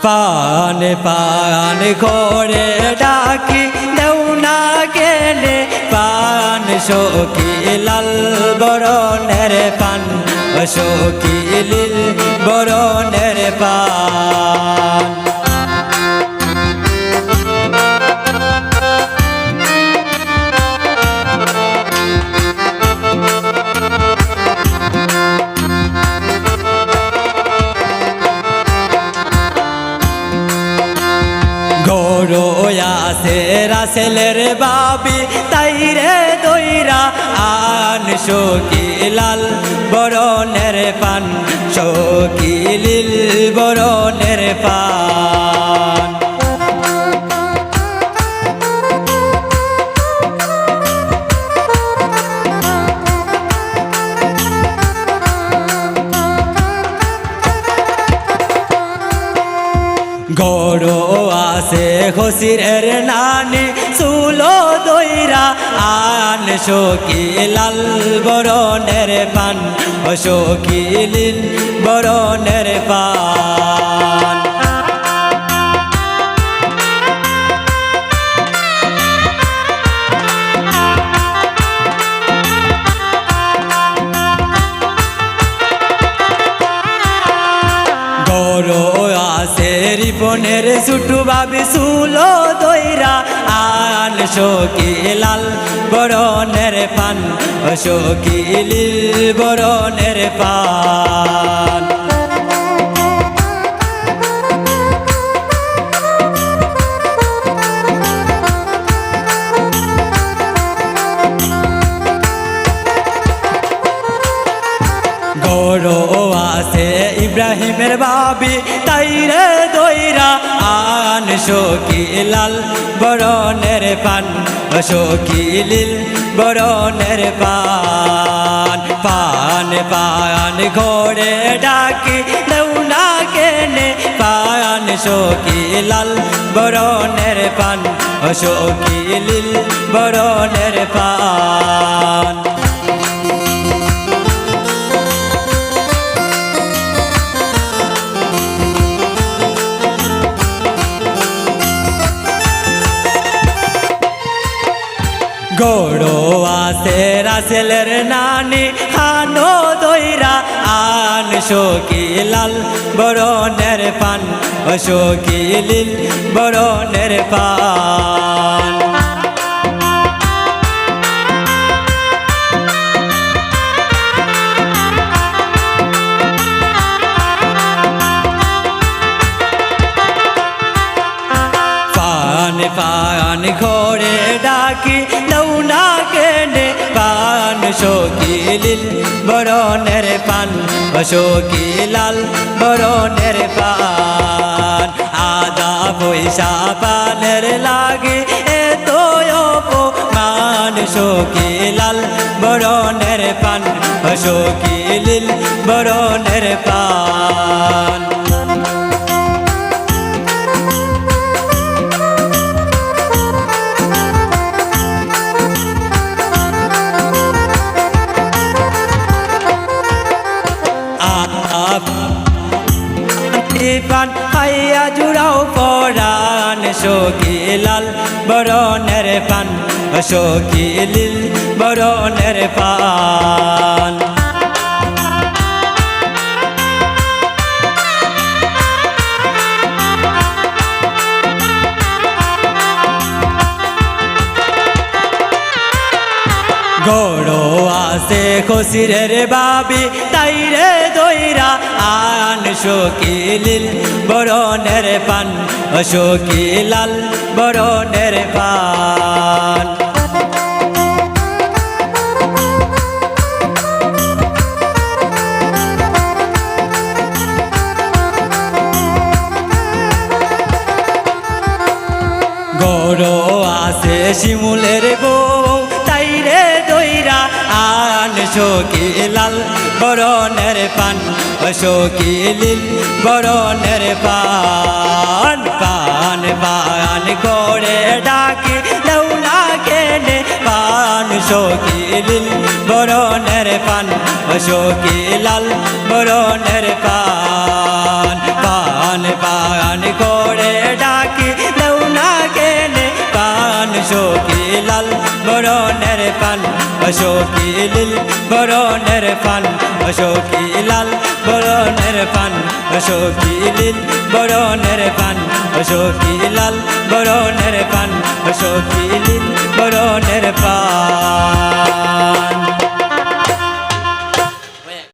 পান পান করে ডাকি দেও না গেলে পান সখী লাল বরণের পান সখী লীল বরণের পান আছে রাসেলের বাবি তাইরে দইরা আন সখী লাল বরণের পান সখী লীল বরণের পান গরো আছে খসিরের নানি চুলো দইরা আন সখী লাল বরণের পান সখী লীল বরণের পান গরো আছে রিপনের ছুটু বাবি চুলো দইরা আন সখী লাল বরণের পান সখী লীল বরণের পান গরো আছে ইব্রাহিমের বাবি তাইরে দইরা আন সখী লাল বরণের পান সখী লীল বরণের পান পান পান ঘরে ডাকি দেও না কেনে পান সখী লাল বরণের পান সখী লীল বরণের পান গরো আছে রাসেলের নানি হানো দইরা আন সখী লাল বরণের পান সখী লীল বরণের পান পান পান ঘরে ডাকি দেও না কেনে পান সখী লীল বরণের পান সখী লাল বরণের পান আদা পয়সা পানের লাগে এত অপমান সখী লাল বরণের পান সখী লীল বরণের পান পান পাইয়া জুড়াও পরাণ সখী লাল বরণের পান সখী লীল বরণের পান গরো আছে খসিরের বাবি তাইরে দইরা আন সখী লীল বরণের পান সখী লাল বরণের পান গরো আছে শিমুলের বউ তাইরে দইরা আন সখী লাল বরণের পান সখী লীল বরণের পান পান পান করে ডাকি দেও না কেনে পান পান শোকিলিল বরণের পান শোকিলাল বরণের পান পান পান করে ডাকি লৌনা কেনে পান শোকিলাল বরণের পান শোকিলিল বরণের পান শোকিলাল বরণের পান শোকিলিল বরণের পান শোকিলাল বরণের পান শোকিলিল বরণের পান